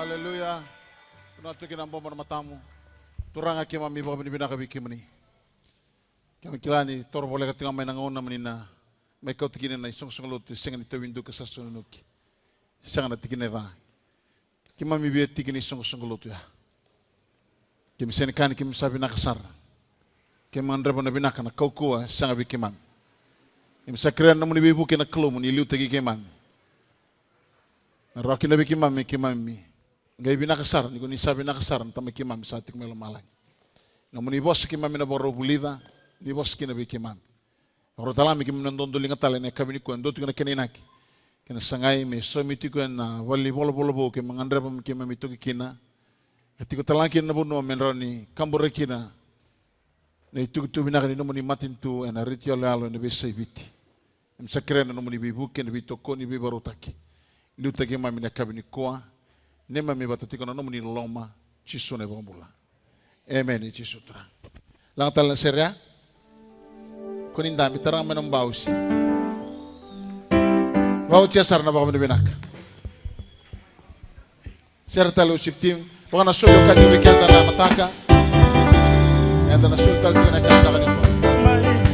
Haleluya. Tunatukin ang bomba na matamu. Turang aki mami baka binibinakabiki mani. Kami kilani toro boleh katinga may nangauna manina. May kau tiginin na isong sungulut isengan ito windu ka sa sununuki. Isengan na tiginin na. Kimami biya tigin isong sungulut ya. Kimi senikani kimi sabi nakasar. Kimi andraba na binaka na kaukua sanga bikiman. Kimi sakrian na muni bibu kina klo muni iliu tagi kiman. Na roki na bikimami kimami. Gay binakasar ni kuni sabi nakasar na tamay kimami sa ating malamalay. Na muni bos kimami na boro bulida ni bos kina bikimami. Oro talami kimi nandondoling atale na kabini ko ando tingna keninaki. Kena sangay me somiti ko na wali bolo bo ke mangandraba kimami to kina. Ketika talangkin na buno menrani kambore kina. Na itu binaka ni nomoni matin tu ena ritio lalo na besay biti. Em sakre na nomoni bibuke na bitoko ni bibarotaki. Luta ke mami na kabini koa. Ne mami batatiko na nomoni loma chiso na bambula. Amen chiso tra. Lang tal serya. Kuninda bitarang manong bausi. Bau cesar na baka binaka. Serta lo siptim. Baka nasulok ka yung weekend na mataka. Kaya nasultal ko na kanta kanito.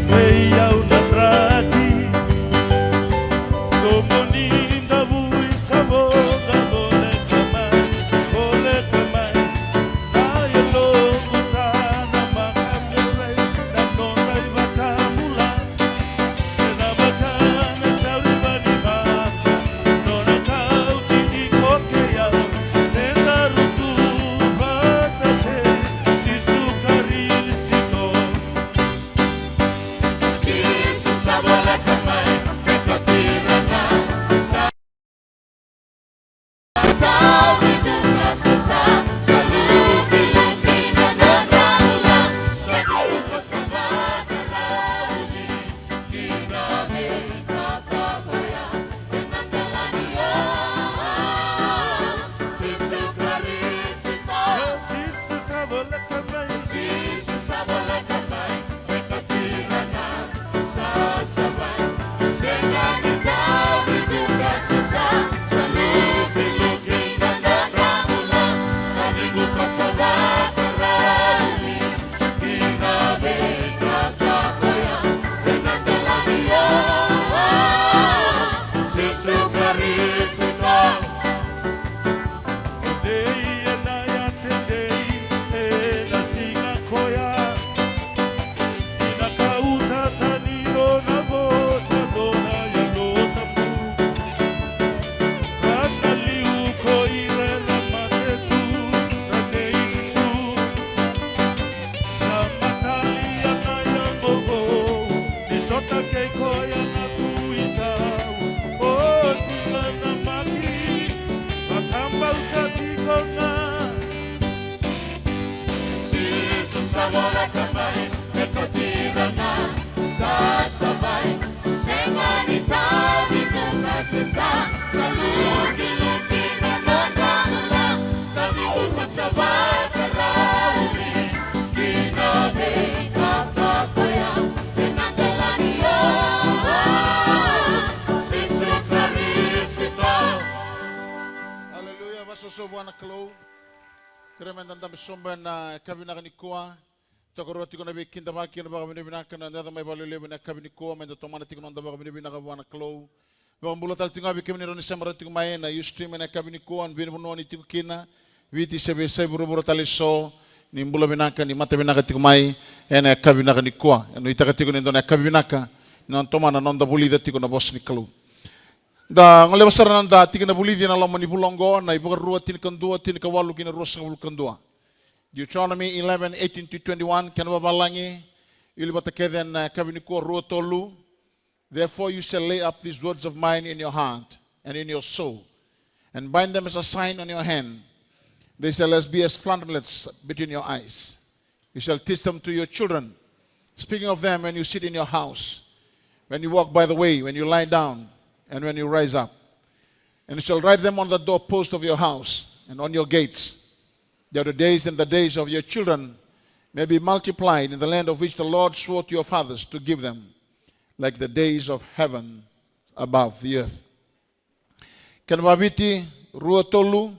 May yaw na brati. Tumunin na buwi sa boga. Bole kamay. Tayo loko sana makamuray. Nanonay baka mula. Nabaka na sa riba. Nonakaw di ko kaya. Buwan na klo, kremen tanda misomba na kabina kanikuwa, tokoroti ko na bikin tamaki na baka binibinakan na nada may balulebe na kabinikuwa, may dotomana tiko nanda baka binibinakan buwan na klo, baka mbulatal tinga bikin ni ronisa marati ko may na ustream na kabinikuwa, binibunuan itiko kina, viti sebe buru-buru taliso, ni mbula binakan ni mata binakan tiko may, na kabina kanikuwa, ano itakatiko nendo na kabinaka, na tomana nanda bulida tiko na boss ni klo. Da ngale basar nanda tika na bulidi na lamon ni bulongo na ibuka rua tin kandua tin kawalu kina rosa ngul kandua. Deuteronomy 11:18-21 kan babalangi ili batakeden kabiniko rua tolu. Therefore you shall lay up these words of mine in your heart and in your soul and bind them as a sign on your hand They shall be as frontlets between your eyes. You shall teach them to your children. Speaking of them, when you sit in your house, when you walk by the way, when you lie down, and when you rise up. And you shall write them on the doorpost of your house and on your gates, that the days and the days of your children may be multiplied in the land of which the Lord swore to your fathers to give them, like the days of heaven above the earth. Kan babiti rua tolu,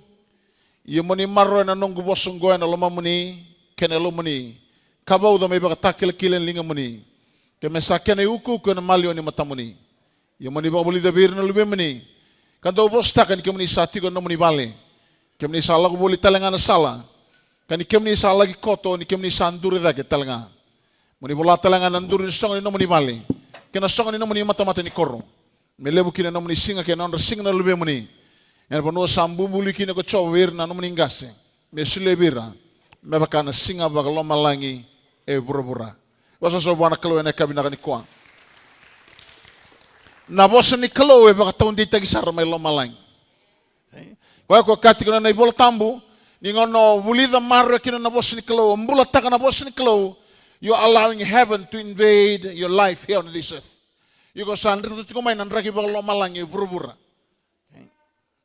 yumuni marro na nungu bosungo na loma muni, kenelo muni, kabau da may bakatakil kilen linga muni, kemesakene uku ko na malio ni matamuni, yumuni bakabuli da bir na lube muni, kan daw bosta kan kemuni sati ko na muni bale, kemuni sala ko buli talenga na sala, kan kemuni sala ki koto ni kemuni sanduri da ke talenga, muni bola talenga nanduri ni songo ni na muni bale, kena songo ni na muni mata ni korro. Melebu kina na muni singa kena na singa na lube muni. Yan pano sambu buli kina ko chowir na muni ngase. Me sulebira. Me baka na singa baka lo malangi e bura-bura. Wasa so buwana kalo na kabina ka ni kwa. Na bosa ni kalo e baka taon di tagisara may lo malangi. Kaya ko kati ko na ibola tambu. Ni ngono bulida marra kina na bosa ni kalo. Mbula taka na bosa ni kalo. You are allowing heaven to invade your life here on this earth. You go sandra to ko may nandraki baka lo malangi e bura-bura.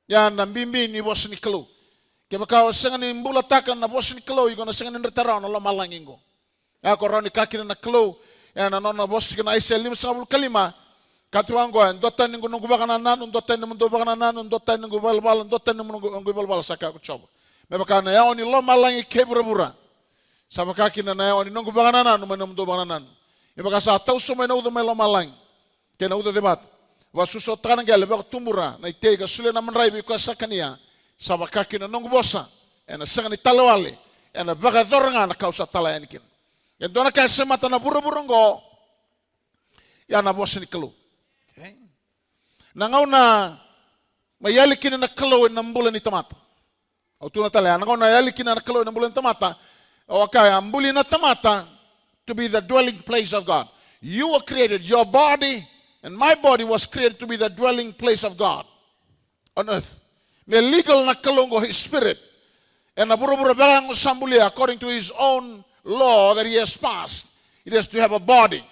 Yan na bimbi ni bosa ni kalo. Kaya baka senga ni mbula taka na bosa ni kalo. You gonna senga ni retara na lo malangi ngo. Ya ko roni kakina na kalo. Yan na nono bosa kina aisa lima sangabul kalima. Katuango ndotan ningu nungu baka na nanu. Ndotan ningu nungu baka na nanu. Ndotan ningu balbal. Ndotan ningu nungu balbal saka ko chobo. Me baka na yao ni lo malangi ke bura-bura. Sama kakina na yao ni nungu baka na nanu. Mena nungu baka na nanu. E baka sa tau sumay na uda may lo malangi. Kena uda debat. Wasuso tanang gale baka tumura na itega sule na manray bi ko sakania sa bakaki na nungu bosa ena sangani talawale ena baka doranga na kausa talayan kin en dona ka semata na buru-burungo ya na bosa ni kalo okay na ngauna mayali kin na kalo na mbula ni tamata o tuna talayan na ngauna yali kin na kalo na mbula ni tamata o kaya mbuli na tamata to be the dwelling place of God. You were created, your body and my body was created to be the dwelling place of God on earth. May legal na kalongo his spirit. And na buru-buru bagang sambuli according to his own law that he has passed. It has to have a body.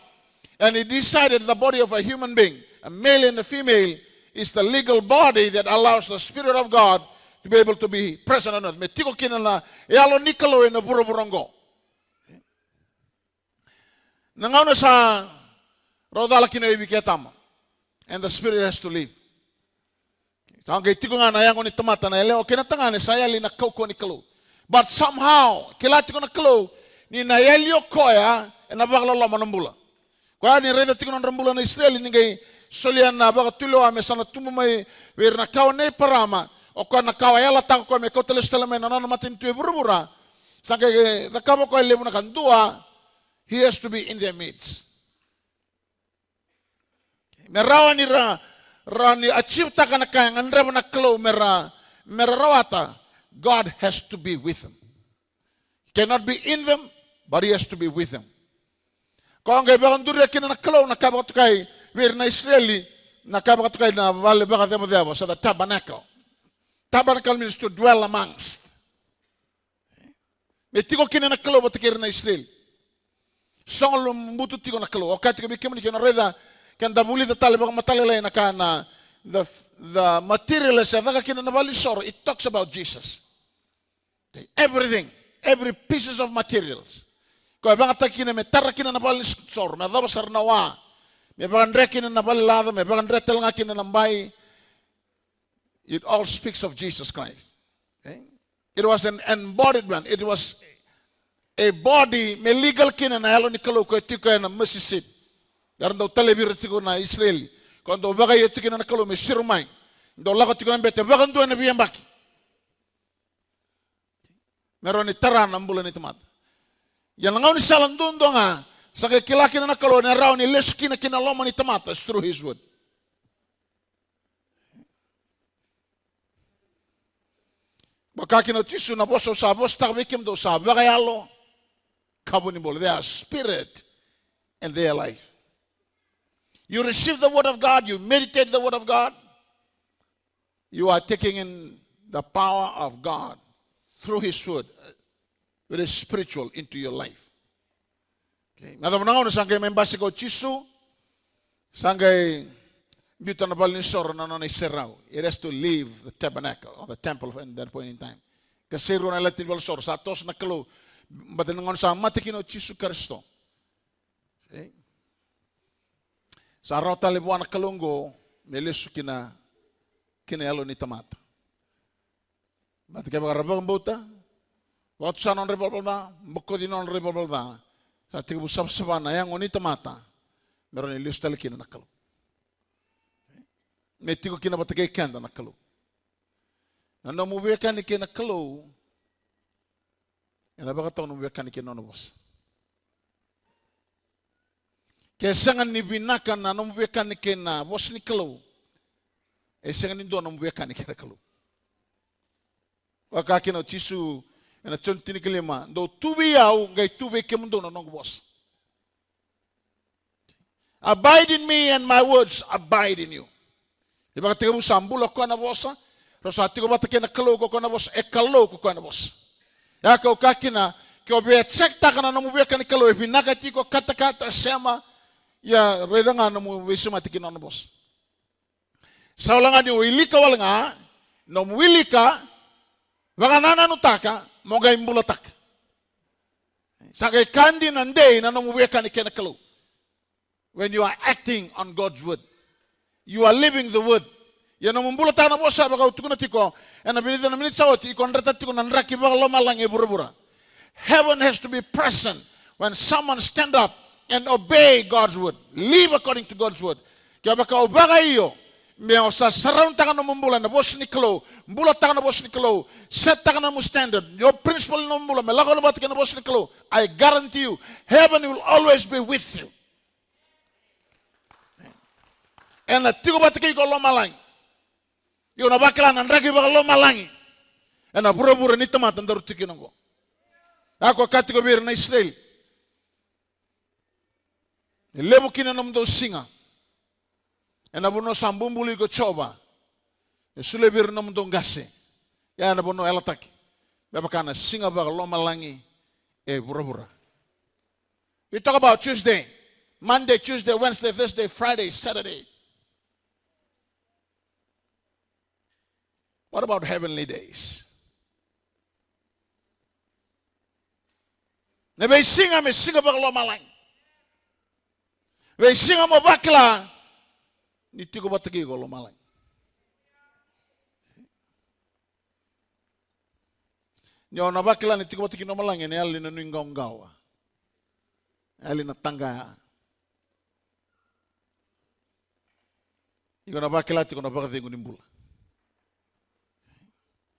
And he decided the body of a human being, a male and a female, is the legal body that allows the Spirit of God to be able to be present on earth. May tiko kinala yalo nikalo na buru-burungo. Nangaw na sa rodala kinaibiketama. And the Spirit has to leave. Tangay tiko nga na yango ni tamata na eleo kinatanga ni sayali na kauko ni kalo. But somehow kilati ko na kalo ni nayelyo koya na bakla lo manambula. Kaya ni reda tiko na rambula na Israel ni ngay solian na baka tulo ame sana tumumay wir na kaw na parama o kwa na kaw yala tako ko me ko telestela me na matin tu burubura. Sangay the kamo ko lebu na kandua, he has to be in their midst. Merawa ni rani achieve taka na kaya ngandreba na klo merawata. God has to be with them. He cannot be in them, but he has to be with them. Kung ngay bakang duri kina na klo na kabatukay wir na Israeli na kabatukay na vale baka demo so the tabernacle. Tabernacle means to dwell amongst. May tiko kina na klo batikir na Israel. Song lumbutu tiko na klo. Okay tiko bikimani kina reda. Kan dabuli the talibang matalilay na kana the materialist it talks about Jesus. Okay. Everything, every pieces of materials. Kaya bang atakina me tarakina na balisor, me dabasar nawa, me bagandrekina na balilada, me bagandretel nga kina nambay. It all speaks of Jesus Christ. Okay. It was an embodiment. It was a body me legal kina na halo ni kalo ko tiko na Mississippi. Daran daw talebir tiko na Israel. Kung bagay tiko na nakalo me sirumay. Daw lako tiko na bete bagan do na biyambaki. Meron ni taran ang bulan ni tamata. Yan ngaw ni salang doon nga sa kilaki na nakalo na raw ni leski na kinaloma ni tamata through his word. Baka kinatisu na boso sa bos takbikim do sa bagayalo kabunibol. They are spirit and they are life. You receive the word of God, you meditate the word of God, you are taking in the power of God through His word, with His spiritual into your life. Okay. Nada mo na sangkay membasi ko chisu, sangkay buta na bal ni sor na na serao. It has to leave the tabernacle or the temple at that point in time. Kasi ro na latin bal sor sa tos na kalo, batin ngon sa matikino chisu Kristo. Okay. Sa araw talibuan na kalunggo, melisu kina elo ni tamata. Ba't kaya makarabang buta? Waktu sa non revolver na, bukod din non revolver na, sa tiga busap-sapan na yang ni tamata, meron ilius tali kina nakalo. May tigo kina batagay kanda nakalo. Nando mubiya ka ni kina nakalo, yana baka taon mubiya ka ni kina nonobos. Kaya sangan ni binakan na numubiya ka ni kina bos ni kalo, sangan ni doon numubiya ka ni kina kalo. Wakaki na chisu, na chonti ni kilima, do tuwi yaw, ngay tuwi kemundo na nong bos. Abide in me and my words abide in you. Di ba katiga mo sambulo ko na bosa? Rosa ati ko ba taki na kalo ko na bos, kalo ko na bos. Ya ka ukaki na, kaya biya tsekta ka na numubiya ka ni kalo, pinakati ko kata-kata sema, ya reda nga numubiya sumatiki na bos. Sa wala nga ni wili ka wala nga, numuwili ka, baka nananutaka, mga imbulatak. Sa kay kandi nanday na numubiya ka ni kinakalo. When you are acting on God's word, you are living the word. Yan ang mumbulata na po sa baka utuko na tiko, and nabinito na minit sa oti, ikon ratat tiko nanraki baka lomalang ibura-bura. Heaven has to be present when someone stand up and obey God's word. Live according to God's word. Kaya baka ubaga iyo, may sa saraun taka na mumbula na boss ni Kalo, mbula taka na boss ni Kalo, set taka na mo standard, your principle na mumbula, may lako na ba taka na boss ni Kalo, I guarantee you, heaven will always be with you. And na tigo ba taka iko lomalang, yung nabakila nandragi baka lomalangi, and na pura-pura ni tamatan daru tiki nanggo. Ako katiko bir na Israel, lebo kina namdo singa, and nabuno sambumbuli ko choba, sulebir namdo ngase, ya nabuno elataki, babakana singa baka lomalangi, pura-pura. We talk about Tuesday, Monday, Tuesday, Wednesday, Thursday, Friday, Saturday. What about heavenly days? May singa baka lomalang. May singa mo bakla, niti ko batagi ko lomalang. Nyo na bakla niti ko batagi lomalang, ni alin na nuinggaw-gaw. Alin na tangga. Iko na bakla, tiko na bakati ko nimbula.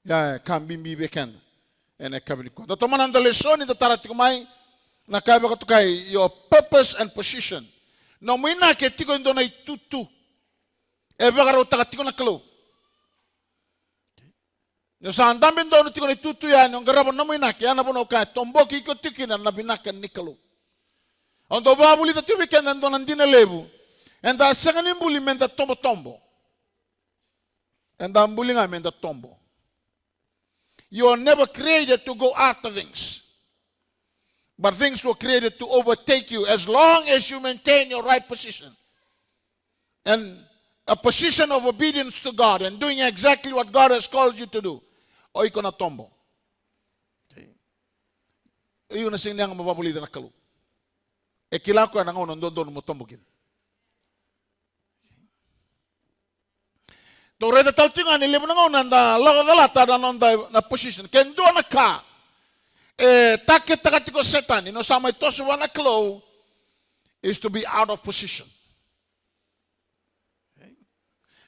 Ya kambimbi beken ene kabiniko. Do tomanan da lesson ita tarati kumai na kaiba katukai your purpose and position. No muina ke tiko ndo na tutu. Ebe garo takatiko na kalo. No sa andambe ndo tiko na tutu ya no garabo no muina ke ana bono ka tomboki ko tikina na binaka nikalo. Ondo babuli ta tibi ken ndo nandina lebu. Enda sangani mbuli menda tombo. Enda mbuli nga menda tombo. You are never created to go after things. But things were created to overtake you as long as you maintain your right position. And a position of obedience to God and doing exactly what God has called you to do. O iko na tombo. Iyo na sing niyang mababulita na kalu. E kilako na nga unong mo tombokin. Tore da taltinga ni libo nga unan da lagadalata da non na position. Kendo na ka. Takit takatiko setan. Ino sa may toso na klo is to be out of position.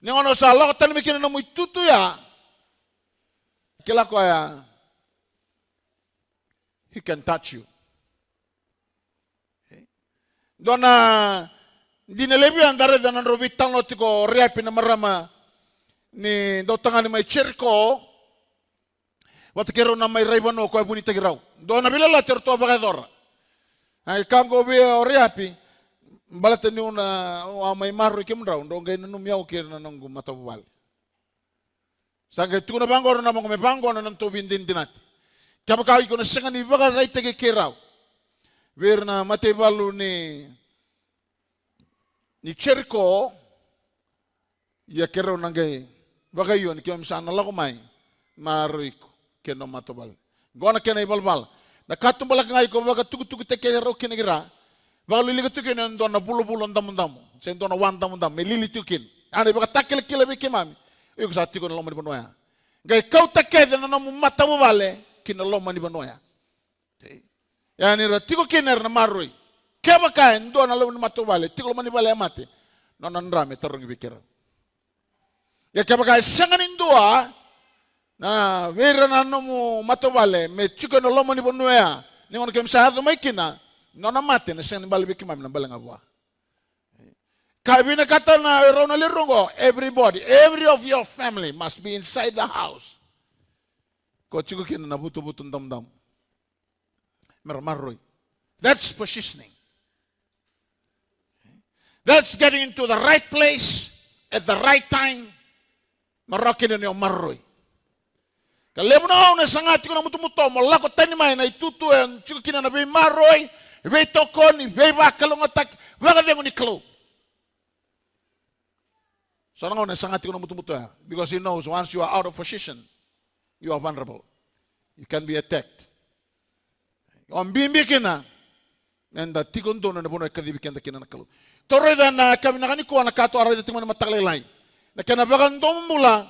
Ningono sa lagatan mi kinano mo tutuya. Kila ko ya. He can touch you. Doon na dinelebi ang dare da nan robitang notiko riapi na marama ni do tangan may cerco watakero na may raibano ko bunita giraw do na bilala terto bagador ay kango be oriapi balata ni una may maru kimraw do ngay nanumyaw kir na nang matabal sangay tuna bangor na mga bangor na nang tubin din dinat Kabakawi ko na sengan ni baga rai tege kerau. Ver na matebalu ni Jericho ya kerau nangai baga yon kaya misana lako mai maruiko keno matobal. Gona kena ibalbal. Na katum balak ngai ko baga tugu te kerau kena gira. Baga lili tukin en dona bulu ndamu. Sen dona wan ndamu melili tukin. Ane baga takil kila beke mami. Iyo sa tiko na lomani banoya. Gai kau takede na namu mata mo vale kina lomani banoya. Yani ra tiko kiner na marui. Keba kain do na lomani mata vale tiko lomani vale amate. Nona nrame tarungi bikira. Ya keba kai sanganin doa na vera na namu mata vale me chiko na lomani banoya. Ningon kem sa hado mai kina nona mate na sanganin vale bikima na bala ngabwa. Kabina kata na rona lirungo, every of your family must be inside the house. Ko chico kina na buto dam. Mermaroi. That's positioning. That's getting into the right place at the right time. Marokin ni maroi. Kalebo na na sangat ko na muto mo lako tani mai na itutu en chico kina na be maroi, be tokon, be bakalongatak, waga dengo ni klo. So because he knows once you are out of position, you are vulnerable. You can be attacked. On bimbikina, and the tikondo na bono kadibikenda kinana kalu. Tore na kami nakani ko na kato aray tingman mataklelay. Na kanabagan mula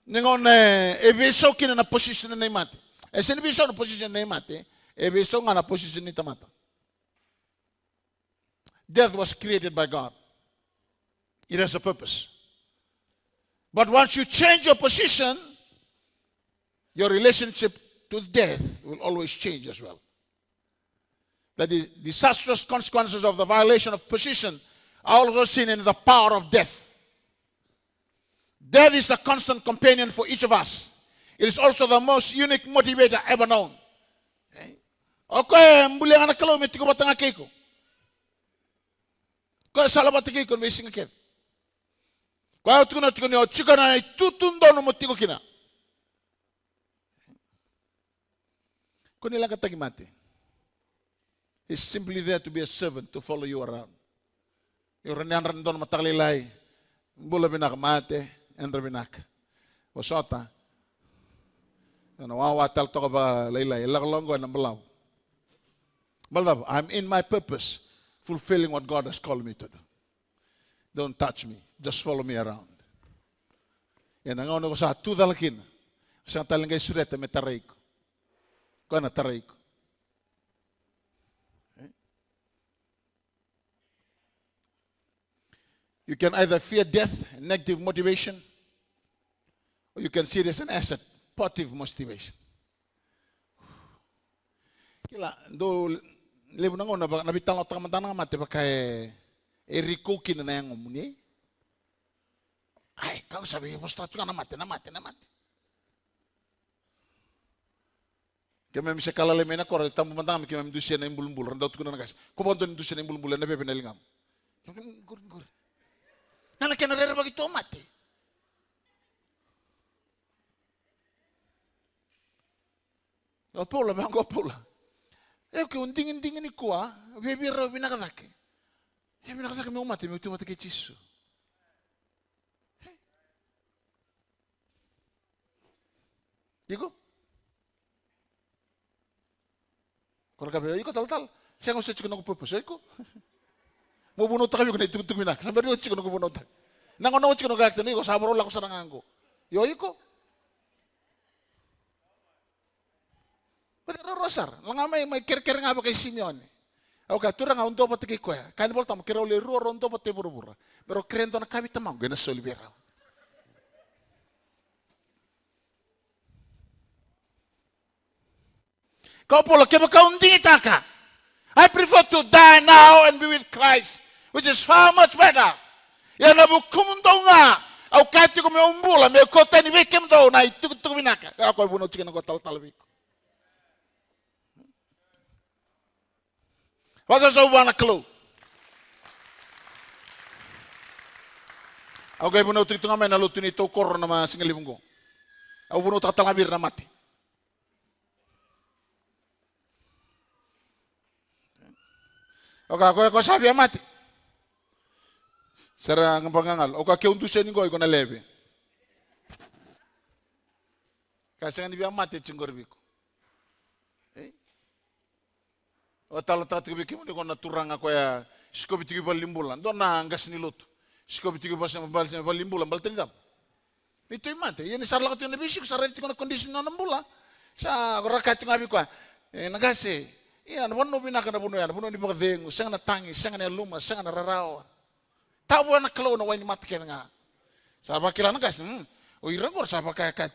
ningon ebiso kina na position na imate. Esen ebiso na position na imate, ebiso nga na position ni tamata. Death was created by God. It has a purpose. But once you change your position, your relationship to death will always change as well. That the disastrous consequences of the violation of position are also seen in the power of death. Death is a constant companion for each of us. It is also the most unique motivator ever known. Okay, mbuli nga nakalaw, may tiko batang akiko. Kaya salabati kiko, may singakit. Kaya tiko na chika na itutundo no motiko kina. Kung nilang katagimate. He's simply there to be a servant, to follow you around. Yung ranyan doon mataklilay, bula binak mate, and rabinak. Wasota. Nawawatal to ka ba laylay, lakalonggo ng balaw. Balaw, I'm in my purpose, fulfilling what God has called me to do. Don't touch me. Just follow me around. Yan ang ko sa tudalakin. Kasi ang talagang surete may taray ko. Kung na taray ko. You can either fear death, negative motivation, or you can see it as an asset, positive motivation. Kila, do lebu na nabitang lo takamantang mati pa kay Eriko kina na yung umuni. Ay, kau sabi, basta ka namati. Kaya may misa kalalimay na ko, ritang bumantang kami, kaya may dusya na yung bulmbul, randaw ko na nagas. Kumanto yung dusya na yung bulmbul, na pepinalingam. Gur. Nana kaya narerabag ito umati. Opula, bang opula. Kaya undingin ni kuwa, bebiro binakadaki. Binakadaki may umati, may tumati kay Chisu. Digo? Kalau kabe, iko tal. Siya ngusay chiko nang purpose, iko. Mo bunot kayo kung itugtug minak. Sampai rio chiko nang bunot. Nangono chiko nang gakto iko sabaro la ko sa nangango. Yo iko. Pati rosar, lang may ker nga ba kay Simeon. Okay, tura nga undo pati kay kuya. Kain bolta mo kira uli ruo rondo pati buru-buru. Pero krento na kami tamang gana solibera. Kau pula kaya kau hindi taka. I prefer to die now and be with Christ, which is far much better. Yan na bukumundo nga. Au kahit ko may umbula, may kota ni Wikim daw na itugtug minaka. Ako ay bunot chikin ako tal-talawik ko. Wasa sa uwa na clue. Ako ay bunot ito nga may naluto nito koro na mga singalibong ko. Ako bunot katalabir na mati. Oka ko sabi amati. Sara ng pangangal. Oka ke untusen ko na lebe. Kasi nga ni amati chingor biko. O tala tatu biki mo ko naturang ako ya skobiti ko balimbulan. Do na angas ni luto. Skobiti ko balimbulan baltenidam. Ito yung mate. Yan isarla ko ito yung nabisyo. Sarili ko na kondisyon na ng bula. Sa rakat yung abi ko. Nagasi. Yan, wano binaka na puno yan. Puno ni Bakadengo. Siya nga natangi. Siya nga naluma. Siya nga nararawa. Tawa na kalaw na wani mati kaya nga. Sabi kila nagas. O irangor. Sabi kaya ko.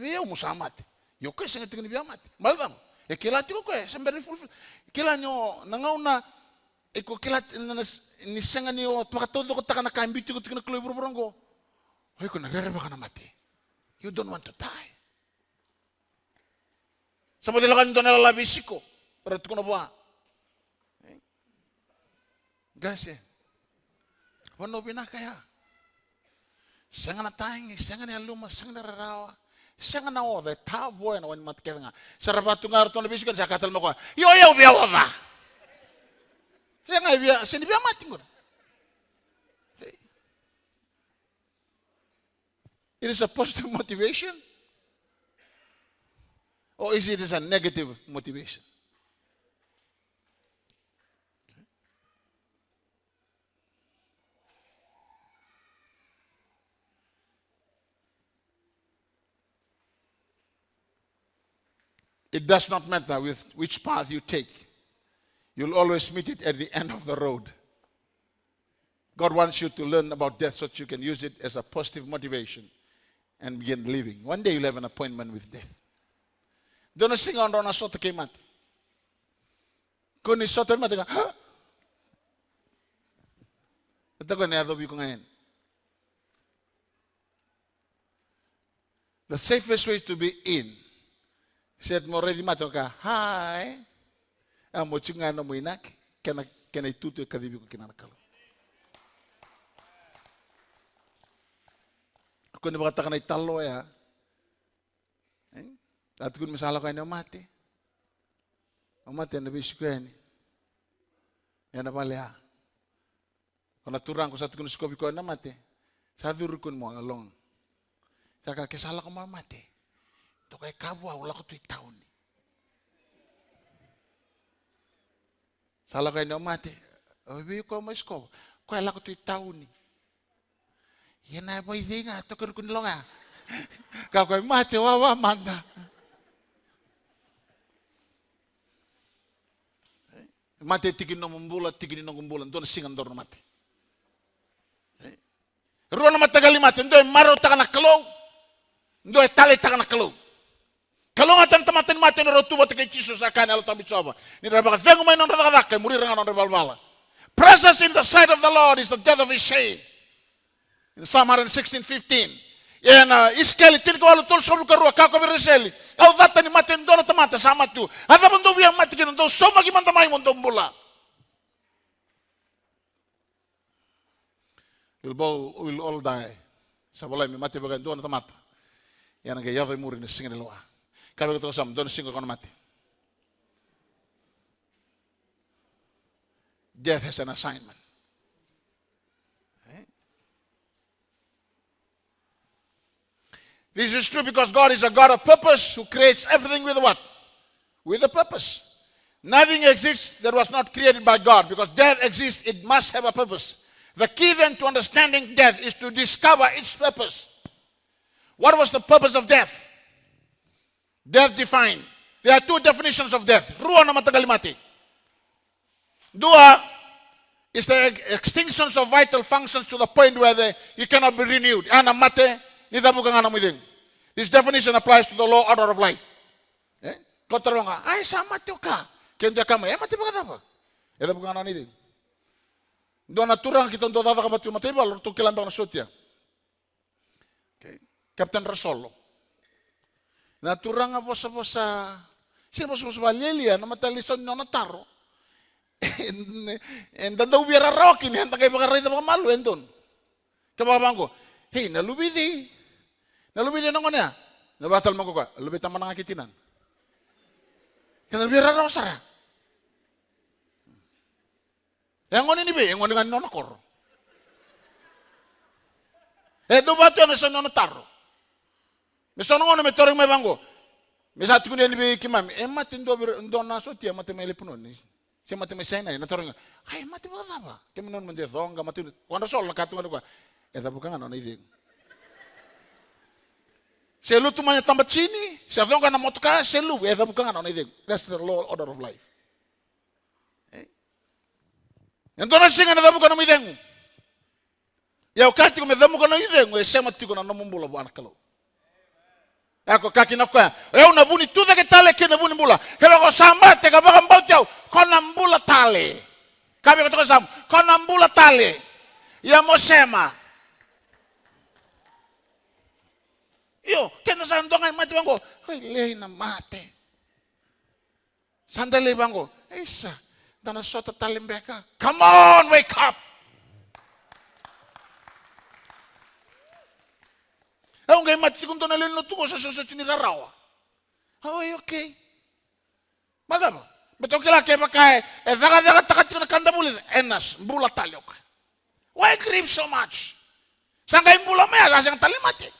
Biyaw mo sa amat. Yoko siya nga tingin ni biyamat. Maladam. Kila tiko ko. Sambari fulfill. Kila nyo. Nangaw na. Iko kila. Ni siya nga niyo. Pakatodo ko taka na kambiti ko. Tingin na kaloy burburang ko. Hoy, kung nagraraba ka na mati, you don't want to die. Sa modelo ka nito nalalabisi ko, pero ito ko na buha. Kasi, wano binakaya? Siya nga natayang, siya nga naluma, siya nga nararawa, siya nga naoda, tabo yan, wani matkaya nga. Sa rabato nga ito nalabisi ko, siya katal mo ko, yoyaw biyawa ba? Siya nga, siya ni biyaw mati ko na. It is a positive motivation? Or is it a negative motivation? It does not matter with which path you take. You'll always meet it at the end of the road. God wants you to learn about death so that you can use it as a positive motivation and begin living. One day you'll have an appointment with death. Doon na singa on na soto kay mati. Kung ni soto mati ka, ha? Ito ko niyadobi ko ngayon. The safest way to be in. Said mo ready mati ka, hi. Amo chingano mo inak, kena itutu kadibi ko kinanakalo. Kung nabakata ka na italo ya, at kung masala ka na umate, nabisi ko yan. Yan na pala ya. Kung naturang ko sa tukun skopi ko na mate, sa durukun mo along. Saka kisala ko mamate, ito kay kabwa, wala ko ito itaon. Sala ka na umate, biyo ko mo isko, wala ko ito itaon. Yan na boy nga, tukar ko nilong nga. Kakoy, mate, wawa, manda. Mate, tigin ng umbulan, doon singan doon na mate. Ruwan na matagali mate, doon maraw taka na kalaw, doon tali taka na kalaw. Kalaw nga tamatin mate, naro tuwa takay Jesus, akan alo tabi soba. Niraba ka, dengo may nong ratakadak, kay muri nga nong rebalbala. Presence in the sight of the Lord is the death of his shame. In Psalm 116:15. Yan iskeli tin ko alu tol sobu karua kako bereseli. Au data ni maten dono tamata sama tu. Ada bondo biang mati kin do so magi manta mai mondo mbula. We'll all die. Sabolai mi mati bagan dono tamata. Yan nga yave muri ni singin loa. Kabe ko sam dono singo kono mati. Death has an assignment. This is true because God is a God of purpose who creates everything with what? With a purpose. Nothing exists that was not created by God. Because death exists, it must have a purpose. The key then to understanding death is to discover its purpose. What was the purpose of death? Death defined. There are two definitions of death. Ruwa na matagal mati. Dua is the extinction of vital functions to the point where you cannot be renewed. Ana mate. This definition applies to the law order of life. Kau terang ay sama tu ka. Kaya kamu, mati ba ka? Ito bukan anak ini. Doon naturang kita untuk dada kabat yung matibal, untuk kilambang na sutya. Captain Rasolo. Naturang ako sa sino sa Valelia na matalisan nyo na taro. And dan daw bira rokin, hanta kayo baka rito mga malu, and doon. Kababang ko, hey, nalubidi. Nalubidi nang niya. Nabatal mo ko ka, lubid ang mga kitinan. Kaya nabira raw sara. Engon ini be, engon dengan nono kor. Do batu na sa nono taro. Misono ngono metorong me bango. Misatu kundi ni be kimam. Mati ndo na so tia mati me lepuno ni. Si mati me sena na torong. Ai mati ba ba. Keminon mende zonga mati. Wanda sol na katu ngwa. Da bukan ano na ideng. Selu tu manya tambat sini, se zonga na motoka selu. Da bukan ano na ideng. That's the law order of life. Então nós chegamos na boca no midengo. E o cati come damo com no midengo e chama tigo na nombula buana calo. Ecco cati na qua. É una buni tudo que tale que na buni bula. Que va samba te que va mboteu con na bula tale. Cabe que to sam con na bula tale. E a mosema. Io che non sanno dove mate bango. Lei na mate. Sandale bango. Essa. Dana sota talimbeka. Come on, wake up. É um game mati com dona Leno tu gosta só tini rawa. Oh, okay. Madam, betul que lá que pakai. É zaga takati na kanda bulis. Enas bula taliok. Why grieve so much? Sangay bula me ala sang talimati.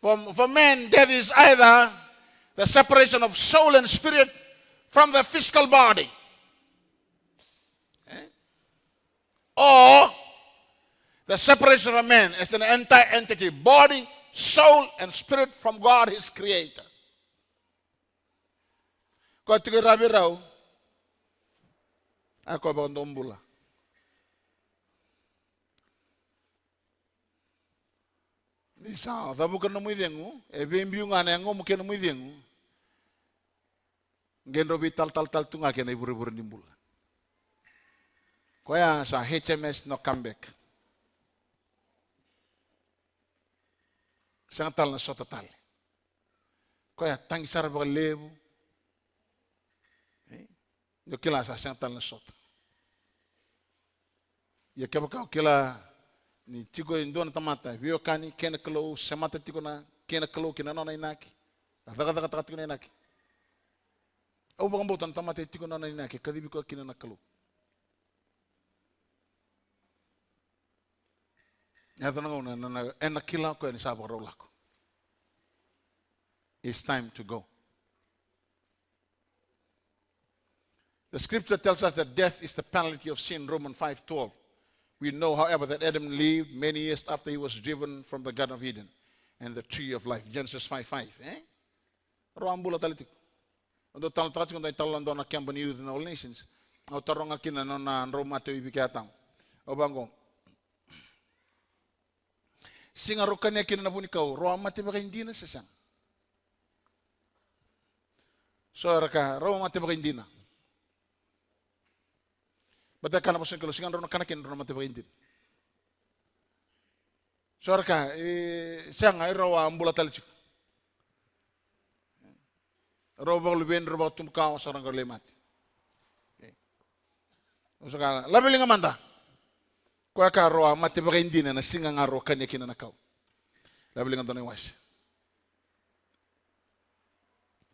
For men, death is either the separation of soul and spirit from the physical body. Or the separation of man as an entire entity, body, soul, and spirit from God, his creator. Kau tiga rabi rau, aku abang bula. Isa, tabu kan namu idengu, bimbiung anengo mungkin namu idengu. Gendo tal tunga kena ibur nimbul. Koya sa HMS no comeback. Sangat na sota tal. Koya tangisar baga lebu. Yo kila sa sangat na sota. Ya kebaka kila ni tigo indona tamata vio kani kena kelo semata tigo na kena kelo kena nona inaki daga tigo na inaki au bang botan tamata tigo nona inaki kadibi ko kena na kelo ya tana ngona na ena kila ko ni sabo rolako. It's time to go. The scripture tells us that death is the penalty of sin, Romans 5:12. We know, however, that Adam lived many years after he was driven from the Garden of Eden and the tree of life. Genesis 5:5. Roambula talitik. Ando talat kung tayo talan doon na Campan Youth in all nations. O tarong akin na na Roma tayo ibigatan. O bango. Singarukan niya kinanapun ikaw. Roma tayo baka hindi na sasang. So, Roma tayo baka hindi na. Bata kana mo singkalo singan rono kana ken rono mate bagindin. Sorka sang ay rawa ambula talchik. Roba luben roba tum kao sarang lemat. Usaka labeling amanda. Kwa ka roa mate bagindin na singa ngaro kanya kina nakaw. Labeling andone was.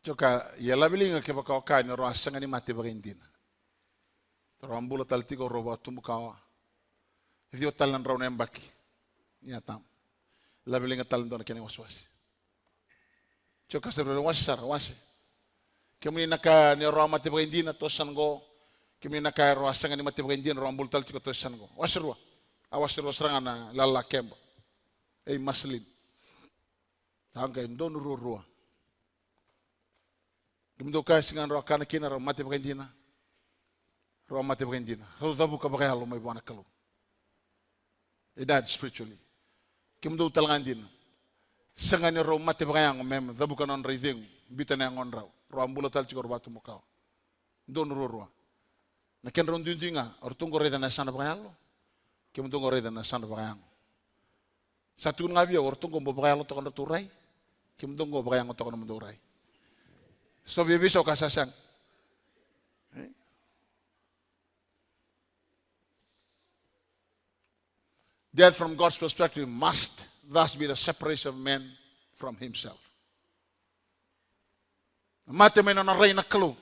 Choka ya labeling ke bakaw ka ni roa sanga ni mate bagindin. Rambula taltigo roba tumukawa. Dio talan raw nembaki. Niatam. Labeling talan doon kini waswas. Choka sa wasar wasi. Kami naka ni roa mati bagindi na tosan go. Kami naka roa sanga ni mati bagindi na rambul taltigo tosan go. Wasirwa. Awasirwa serangan na lala kemba. Maslim. Hangga doon rurua. Gimdo ka singan roa kana kina roa mati bagindi na. Roa mati bagindina. So tabu ka bakay halo may buwan kalo. He died spiritually. Kimdo talangan din. Sangan ni roa mati bagayang mem tabu ka non raiding bitan yang on raw. Roa ambulatal chikor batu mukaw. Don roa. Na ken ron dindinga or tunggo reda na sana bagayalo. Kimdo ngo reda na sana bagayang. Satu ngabi or tunggo mo bagayalo to kono turay. Kimdo ngo bagayang to kono munduray. So bibiso ka sasang. Death from God's perspective must thus be the separation of man from himself. Mate may na rey na kalo.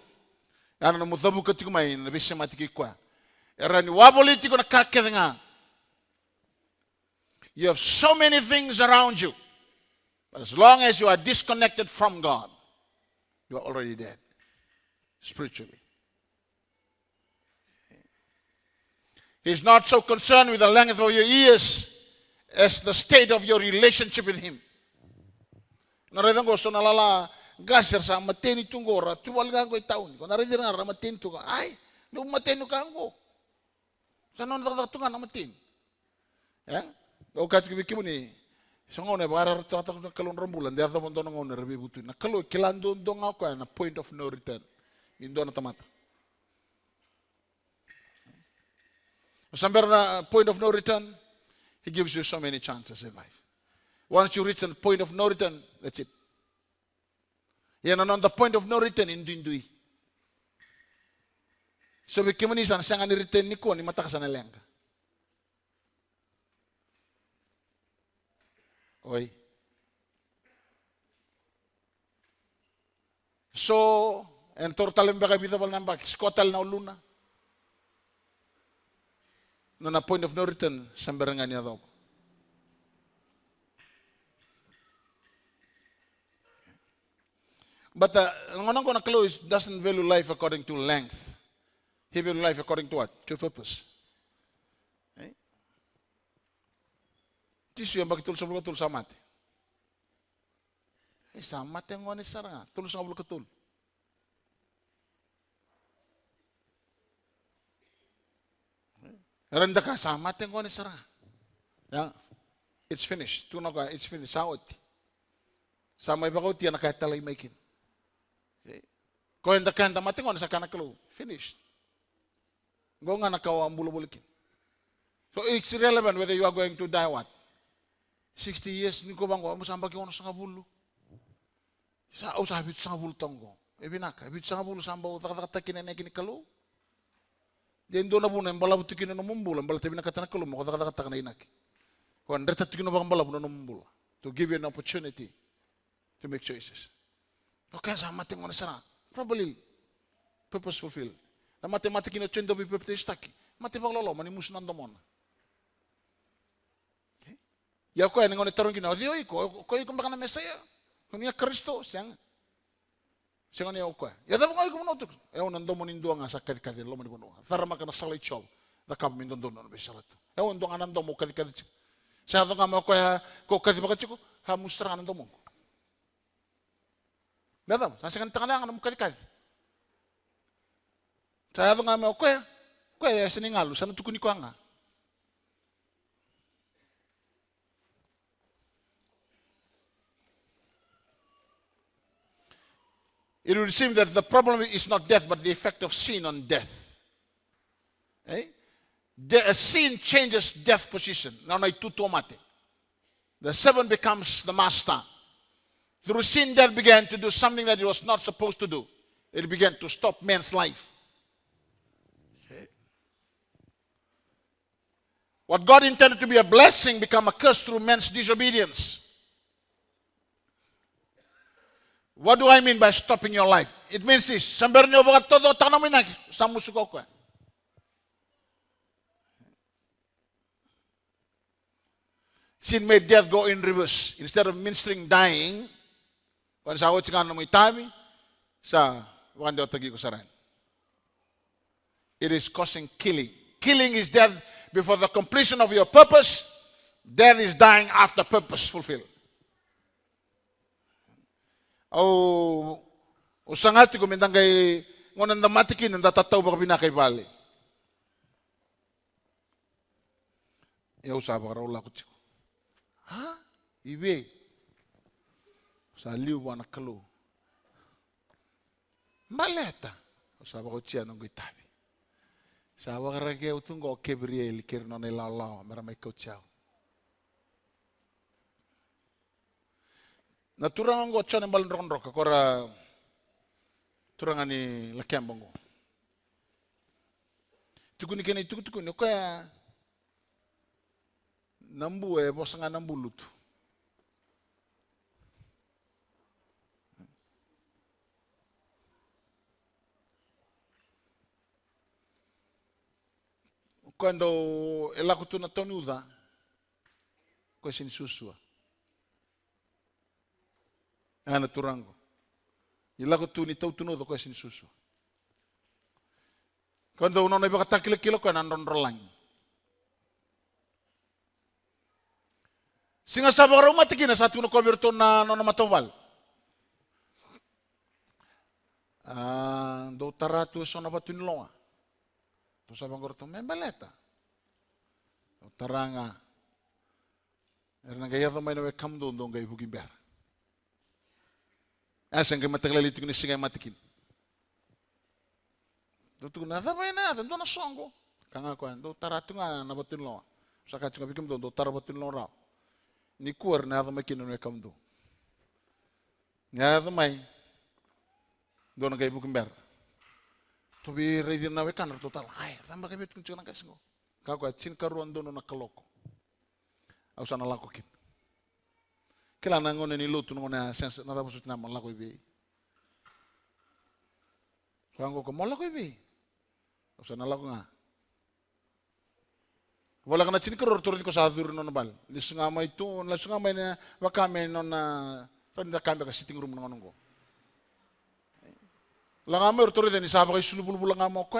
Ano na muthabu ka tiku may na bisya matiki kwa. Erani waboli tiku na kakete nga. You have so many things around you. But as long as you are disconnected from God, you are already dead spiritually. He's not so concerned with the length of your years as the state of your relationship with Him. Naredang ko so nalala gasir sa mateni tunggora tuwal ga ko itaon ko naredang na matin to ka ay no mateno ka ngo. Sa non tunga na matin. Ya? O kat ki ni songone barar to na kalon rambulan dia to mondo ngone rebe butu na kalo kilando ndonga ko na point of no return. Indo na tamata. Sampai the point of no return, He gives you so many chances in life. Once you reach the point of no return, that's it. Yan on the point of no return, indui. So we kimani san sang ani return ni ko ni mata ka sa nalenga. Oi. So, en tortalem baka bitabal nambak, skotal na uluna. No na point of no return, sambarangan niya daw. But ngonong ko na close doesn't value life according to length. He value life according to what? To purpose. Okay? Tisu yang bagitul sebelum ketul samat. Samat yang ngoni sarang, tulus ngabul ketul. Renda ka sama tengo ni sara. Yeah. It's finished. Tu naga it's finished. Sawot. Sama iba ko tiyan nakatalay makin. Ko enda kanta matengo ni sa kanaklo. Finished. Go nga nakawa ang bulo-bulikin. So it's irrelevant whether you are going to die what? 60 years ni ko bang ko mo samba ki ono sa bulo. Sa o sa habit sa bulo tongo. Ebinaka, habit sa bulo samba o takata kinene kinikalo. Dia indo na buna mbala butikin no mumbula mbala tabi nakatana kalum ko kata na inaki. Ko andreta tikin no mbala buna no mumbula to give you an opportunity to make choices. Okay, sa mate ngone sana. Probably purpose fulfilled. Na matematik ino chendo bi purpose taki. Mate paglolo mani musnan domon. Okay? Ya ko en ngone tarong kino dio ko baka na mesaya. Kunya Kristo siyang Siang ni okwa. Ya tapi kau ikut menutup. Nando menindo ang sakit-sakit lo menibunuh. Tharma kana salay chol. Dakam mindondo no besalat. Nando anando mo kadi-kadi. Saya tu ngam okwa ko kadi baka chiko ha musra anando mo. Dadam, saya kan tangan mo kadi-kadi. Saya tu ngam okwa ya seningalu sana tukuni ko anga. It would seem that the problem is not death, but the effect of sin on death. Eh? Sin changes death position. The servant becomes the master. Through sin, death began to do something that it was not supposed to do. It began to stop man's life. Okay. What God intended to be a blessing became a curse through man's disobedience. What do I mean by stopping your life? It means this. Sambar nyo bagat todo tanamin na sa musuko ko. Sin made death go in reverse. Instead of ministering dying, kung sa awit nga namoy tami, sa wakanda o tagi ko saran. It is causing killing. Killing is death before the completion of your purpose. Death is dying after purpose fulfilled. O usangati ko mindang kay ngonan na matikin nang tatataw ba binakay bali. E usaba raw la ko tiko. Ha? Ibe. Sa liu wana kalo. Maleta. Usaba ko tiya nung gitabi. Sa wakarage utungo Gabriel kirno ni lalaw maramay ko tiyaw. Naturang ko tiyan ng balon rok akora turangan ni lakiambang ko. Tukuni kini tukuni kaya nambu bosa nga nambulut. quando ela kutuna tonuda ko sin susua ana turango ila kutuni tau tunuda ko sin susua quando uno ne baka kilo ko nan ronrolang singa sabara umati kina satu no koberto na no matobal do taratu sona batun loa to sabang gorto membaleta taranga erna gaya do mai no kam do ngai bugi ber asen ke mataglali tikuni singa matikin do tu na vai na do na songo kanga ko do taratu nga na batun loa saka chunga bikim do tarabatun loa ni kuar na do makin no kam do nya do mai do na gay bugi ber to be ready na we kan total ay tamba ka bet kun chuna kasingo ka ko chin karuan do na kaloko au sana lako kit kila na ngone ni lutu ngone sense na dapat na malako ibe wango ko malako ibe au sana lako nga wala kana chin karor turut ko sa dur no bal lisunga mai tu lisunga mai na wakame no na randa kambe ka sitting room ngo langa mer tore ni saba kay sulubul bulanga mo ko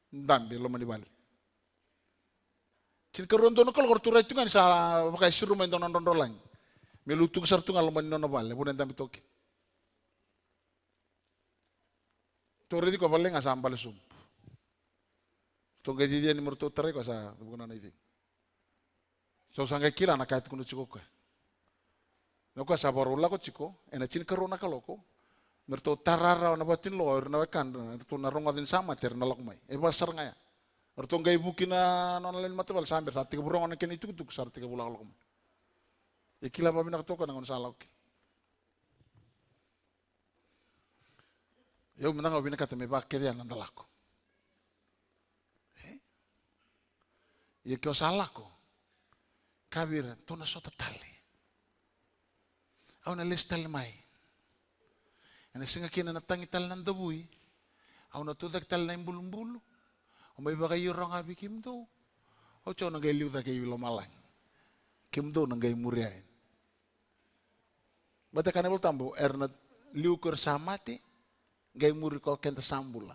ndambe lo mani bal cin karon dono kal gortura itu kan sa kay siru men dono dono lang melutu sartu ngal mani no bal bunen tambi toki tore di ko balle nga sambal sum to gadi dia ni merto tare ko sa bukan na itu so sanga kila na kait kunu chiko ko no ko sa borula ko chiko ena cin karon na kaloko merto tarara na batin lo na kan to na ronga din sama ter na lakmai e basar ngaya erto ngai bukina non len matbal samber sati ke buronga ken itu tuk sarti ke bulak lakmai e kila babina to kan ngon salak yo menang obina kata me bakke dia nan dalako ye ko salako kabir to na sota tali au na listal mai ana singa kina natangi tal nan dabui au na tudak tal na imbulu-mbulu o may baka yurang abi kimdo o cho nang liu da kay lomalang kimdo nang gay muriain bata kanabol tambo erna liu kur samati gay muri ko kenta sambula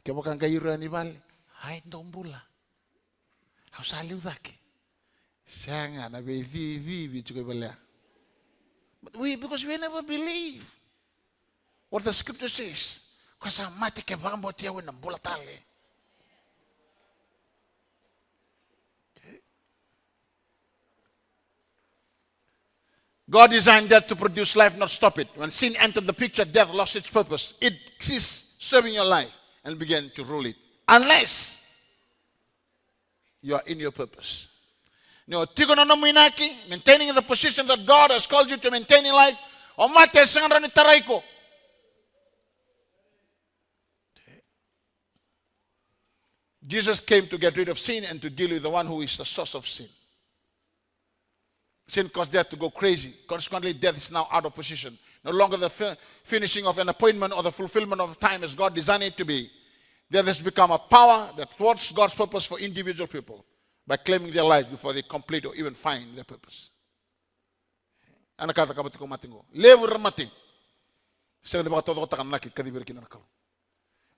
kaya bakang gay yuran ibali ay ndombula au sa liu daki siya nga na vi chukoy balya. But because we never believe what the scripture says. Kasi mati ke bambo tiyaw ng bulatali. God designed death to produce life, not stop it. When sin entered the picture, death lost its purpose. It ceased serving your life and began to rule it. Unless you are in your purpose. Maintaining the position that God has called you to maintain in life. Jesus came to get rid of sin and to deal with the one who is the source of sin. Sin caused death to go crazy. Consequently, death is now out of position. No longer the finishing of an appointment or the fulfillment of time as God designed it to be. Death has become a power that thwarts God's purpose for individual people by claiming their life before they complete or even find their purpose. Anakata kabati ko matingo. Lewu ramati.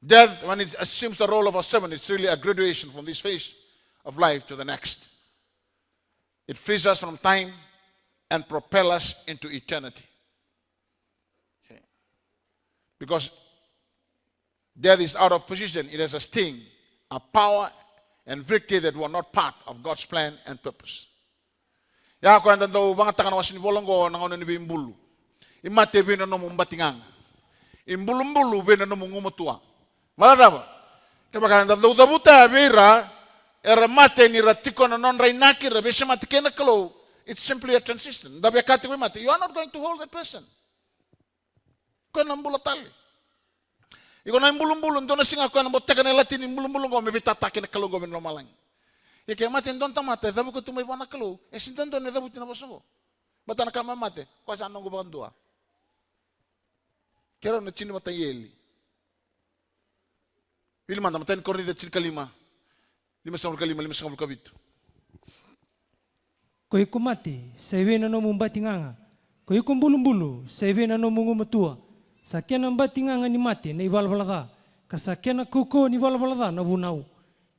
Death, when it assumes the role of a servant, it's really a graduation from this phase of life to the next. It frees us from time and propels us into eternity. Okay. Because death is out of position. It has a sting, a power, and victory that were not part of God's plan and purpose. Ya ko anda do bang takan wasin bolongo nangono ni bimbulu. Imate bino no mumbatingang. Imbulu-mbulu bino no mungumutua. Malata ba? Kaya anda do dabuta bira era mate ni ratiko no non rainaki rebesha matikena kalo. It's simply a transition. Dabe kati we mate. You are not going to hold that person. Kono mbulatali. Iko na imbulu-mbulu ndo na singa ko na boteka na latin imbulu-mbulu ngo mebitata na kalo go no malang. Ike mate ndo tamate dabu ko tumay bona kalo. E sindan do ne dabu tinabosongo. Bata na kama mate ko sa anong go bandua. Kero na chini matayeli. Pilman tama 10 Korintians 5. 5:5. Ko'y kumati, sa iwi na no mong batinganga. Ko'y kumbulu-bulu, sa iwi na no mong umatua. Sa kyan ang batinganga ni mati na ivalvalada. Kasakyan na kuko ni valvalada na vunau.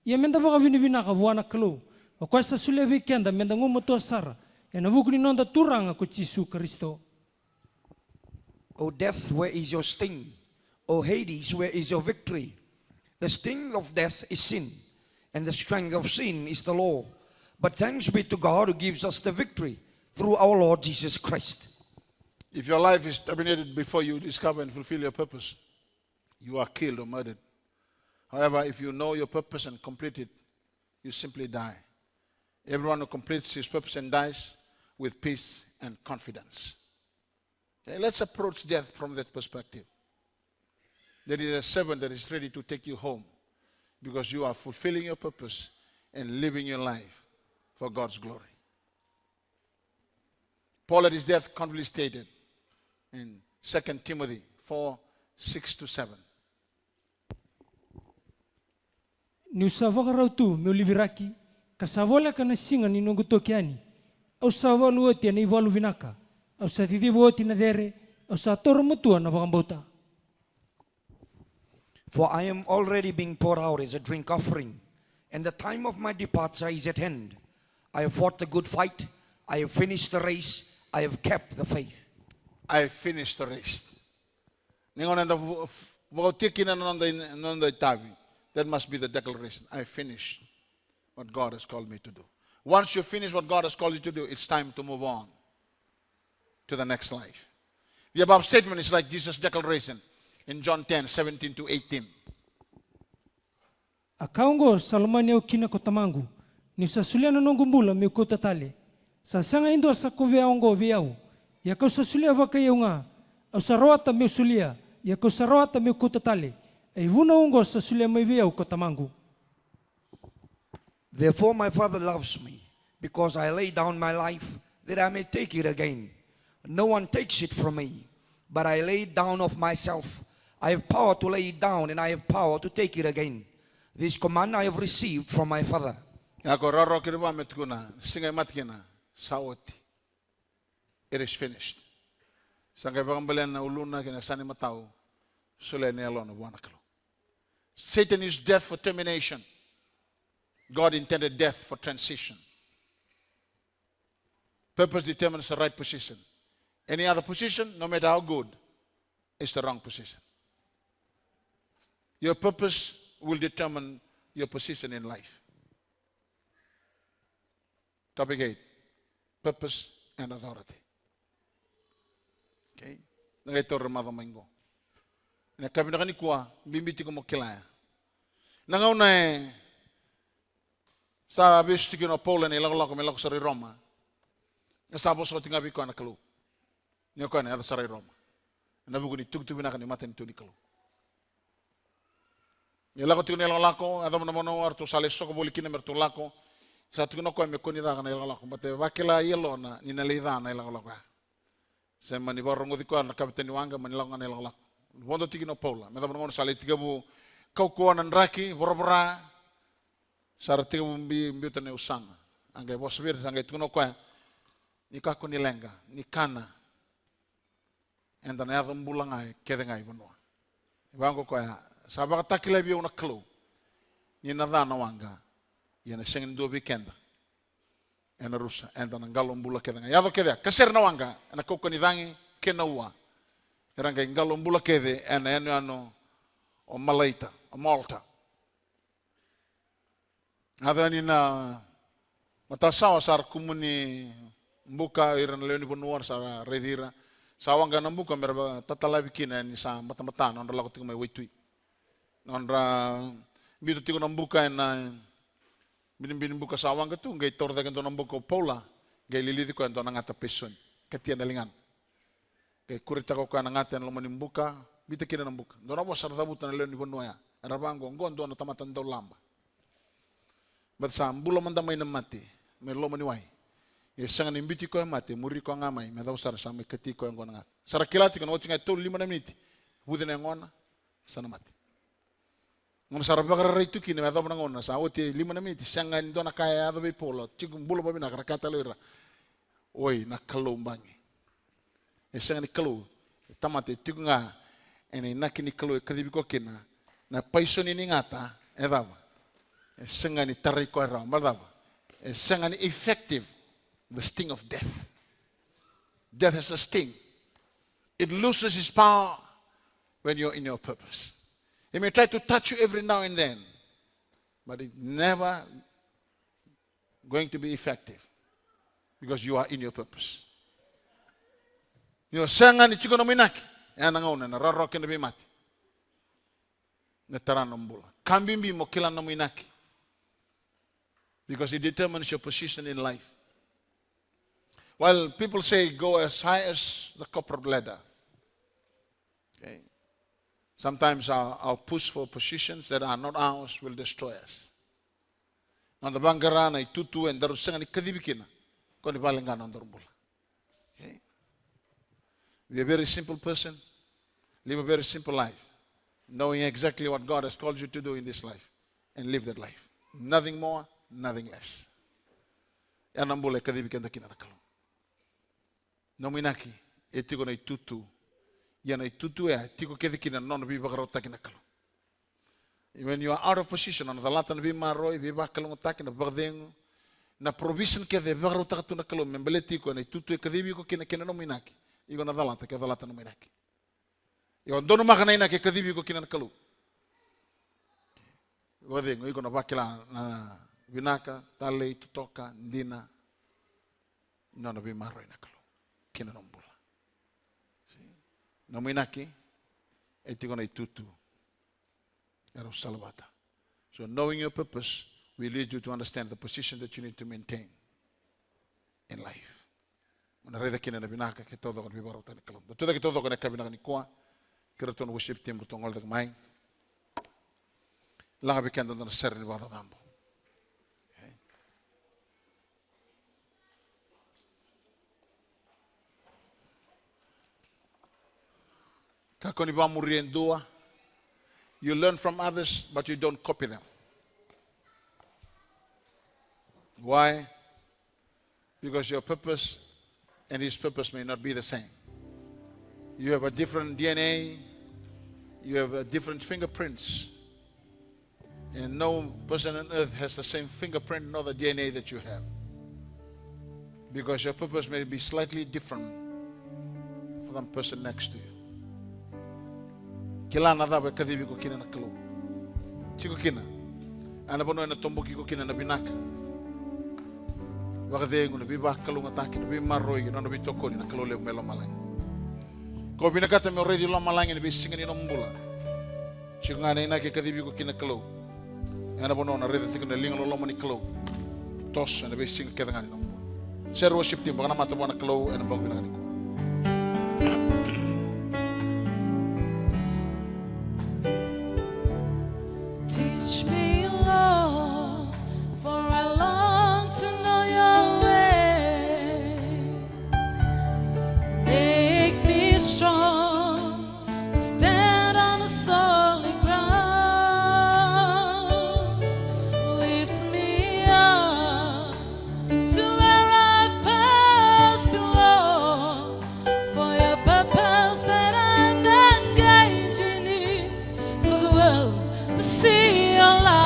Ia menda baka vini-vinaka vuana kalau. O kwa sa sulevi kenda menda ngumatua sara. E na vukuni nonda turanga ko Jisu Kristo. O death, where is your sting? O Hades, where is your victory? The sting of death is sin, and the strength of sin is the law. But thanks be to God who gives us the victory through our Lord Jesus Christ. If your life is terminated before you discover and fulfill your purpose, you are killed or murdered. However, if you know your purpose and complete it, you simply die. Everyone who completes his purpose and dies with peace and confidence. Okay, let's approach death from that perspective. There is a servant that is ready to take you home because you are fulfilling your purpose and living your life for God's glory. Paul at his death confidently stated in 2 Timothy 4:6-7. Ni usava rautu me oliviraki, kasavola kana singa ni nongutokiani. Au savalu oti na ivalu vinaka. Au sa tidivo oti na dere, au sa toro mutua na vakambota. For I am already being poured out as a drink offering, and the time of my departure is at hand. I have fought the good fight, I have finished the race, I have kept the faith. I have finished the race. That must be the declaration. I have finished what God has called me to do. Once you finish what God has called you to do, it's time to move on to the next life. The above statement is like Jesus' declaration in John 10:17-18. Akaungo Salomone o kina kotamangu, ni sasulia na nongumbula mi kota tale. Sa sanga indo sa kovea ongo viau. Ya kau sasulia vaka yeunga, au saroata mi usulia, ya kau saroata mi kota tale. Ei vuna ongo sasulia mi viau kotamangu. Therefore my Father loves me, because I lay down my life that I may take it again. No one takes it from me, but I lay it down of myself. I have power to lay it down, and I have power to take it again. This command I have received from my Father. It is finished. Satan used death for termination. God intended death for transition. Purpose determines the right position. Any other position, no matter how good, is the wrong position. Your purpose will determine your position in life. Topic 8. Purpose and authority. Okay? Nangay remado maingo. Na kabi na kuwa bimbiti ko mo kilaya. Nangauna sa bisti ko no Paul ni lako melako sa Roma. Nasabo so tingabi ko na kalu. Niyo ko na sa Roma. Nabugo ni tugtubi na kanyo maten to ni kalu. Nilako tiko nilalako, adam na mono arto saleso ko bolikin merto lako. Sa tiko no ko me koni da kana nilalako, bate bakela yelo na ninalida na nilalako. Sa mani barongo di ko na kapten wanga manilako na nilalako. Vondo tiko no Paula, me adam na mono sale tiko bu kauko nan raki borobora. Sara tiko bu mbiuta ne usanga. Angai bosbir sangai tiko no ko ni kako ni lenga, ni kana. Enda na yadong bulangai kedengai bonua. Ibango ko ya sabaka takila bi una klo ni na dana wanga yana sengin do weekenda ena rusa enda na ngalombula keda yado keda kaser na wanga na koko ni dangi kena ua eranga ngalombula kede ena ano o malaita o malta ada ni na matasawa sar kumuni mbuka iran leoni bonuar sara redira sawanga na mbuka merba tatala bikina ni sa mata-mata no ndala ko tingmai waitui nondra bito tiko nambuka na bin buka sawang ketu ngai tor da kento nambuka Paula ngai liliti ko ento nangata peson ketia dalingan ngai kurita ko kana ngata no manimbuka bito kina nambuka ndora mo sarda buta na leoni bonoya arabango ngondo na tamatan do lamba bat sambulo manda mai namati me lo maniwai yesangan imbiti ko mate muri ko ngamai me daw sar samai keti ko ngon ngat sar kilati ko no tinga to 5 menit budene ngona sana mati. Ngona sa rabagara rai tuki ne adabana ngona sa oti 5 na minute sanga ni dona kaya adabe polo tikum bulu babi na kata lera. Oi na kalau bangi. E sanga ni kalau tamate tikunga ene nakini kalau kadibi ko kina na paiso ni ngata edaba. E sanga ni tarai ko era madaba. E sanga ni effective the sting of death. Death has a sting. It loses its power when you're in your purpose. It may try to touch you every now and then, but it's never going to be effective because you are in your purpose. Yo sanga ni chiko no minaki, ya nangauna na raro kena be mati. Na tarano mbula. Kambimbi mo kila no minaki. Because it determines your position in life. While people say go as high as the corporate ladder. Okay. Sometimes our push for positions that are not ours will destroy us. Nanda bangara na itutu and daru sanga ni kadibikina. Ko ni balenga na ndorbula. Okay. Be a very simple person. Live a very simple life. Knowing exactly what God has called you to do in this life. And live that life. Nothing more, nothing less. Yanambule kadibikina kina nakalo. Nominaki etiko na itutu. Yana itutu ya tiko kedikina non bi bagarota kina kalo. When you are out of position on the latan bi maroi bi bakalo takina bagdengo na provision ke de bagarota tu na kalo membeleti ko na itutu kedibi ko kina kina nominaki. Igo na dalata ke dalata nominaki. Yo dono magana ina ke kedibi ko kina na kalo. Godengo igo na bakila na vinaka tale tutoka ndina non bi maroi na kalo. Kina nombula. Nominaki, etigona itutu. Ero salvata. So knowing your purpose will lead you to understand the position that you need to maintain in life. Manareda kina na binaka ke todo con vibaro tan kalom. Toda ke todo con kabina ni kwa. Kira ton worship team to ngol dag mai. Langa bekend na ser ni bada dambo. Kakoni ba muriendua. You learn from others, but you don't copy them. Why? Because your purpose and his purpose may not be the same. You have a different DNA. You have a different fingerprints. And no person on earth has the same fingerprint nor the DNA that you have. Because your purpose may be slightly different from the person next to you. Kila na dabe kadibi ko kina na kalo. Chiko kina. Ana bono na tomboki ko kina na binaka. Wakade nguna biba kalo ngataki na biba maroi na bi toko ni na kalo le melo malai. Ko binaka ta me already lo malai ni bi singa ni nombula. Chiko ngana ina ke kadibi ko kina kalo. Ana bono na rede tikuna linga lo mani kalo. Tos na bi singa ke ngani nombula. Ser worship team bana mata bona kalo and bang binaka ni. Teach me, Lord, for I long to know your way. Make me strong to stand on the solid ground. Lift me up to where I first belong. For your purpose that I'm engaged in it, for the world to see your light.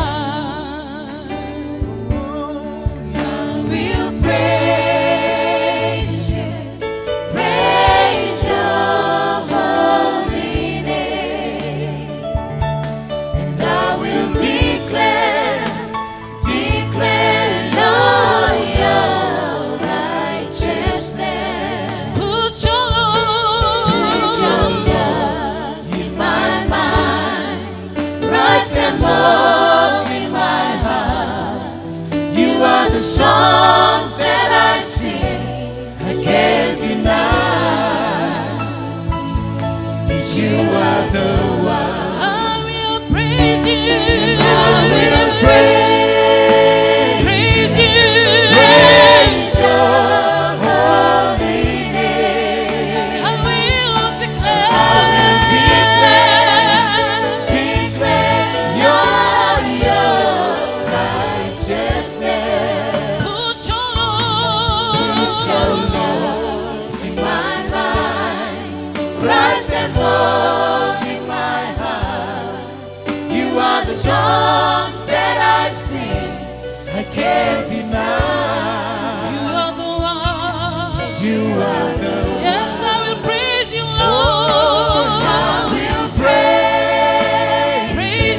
I can't deny. You are the one. You are the one. Yes, I will praise you, Lord. I will praise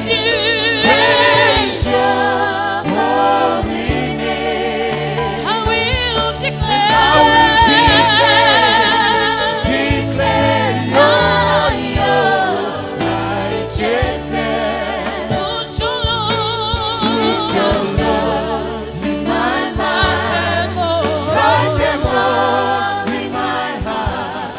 you. Praise your holy name. I will declare your righteousness. Put your laws in my mind. Write them all in my heart.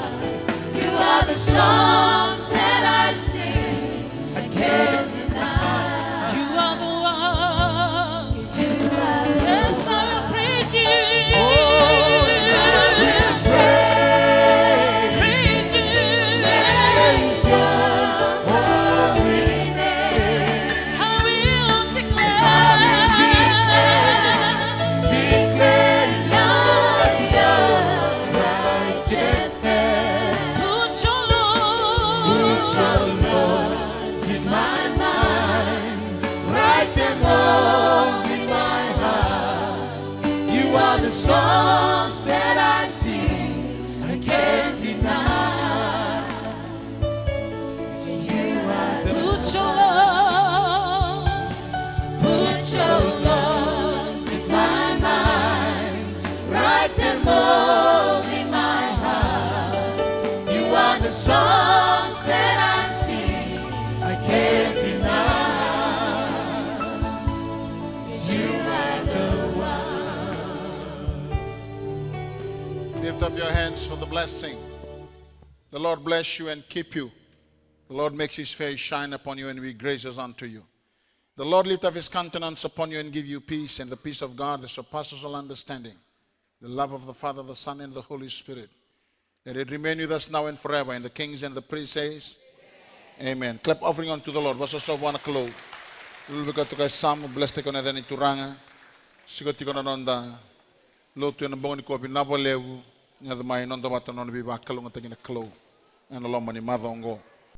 You are the songs that I sing. I can't deny. You are the one. Yes, I will praise you. Praise you. Praise your holy name. I will declare your righteousness. Put your laws in my mind. Write them all in my heart. You are the songs that I sing. I can't deny. You are the put your laws in my mind. Write them all in my heart. You are the songs that I sing. I can't deny. You are the one. Lift up your hands for the blessing. The Lord bless you and keep you. The Lord makes his face shine upon you and be gracious unto you. The Lord lift up his countenance upon you and give you peace, and the peace of God that surpasses all understanding. The love of the Father, the Son, and the Holy Spirit. Let it remain with us now and forever. And the kings and the priests says, Amen. Clap offering unto the Lord. Wasa sa wana klo. Lulubika to kay Samu, blessed ko na den ituranga. Sigoti ko na nonda. Lotu na bongo ni ko pinabalewu. Nga damay nonda mata non biba kalong atagina klo. Ano lomba ni madongo.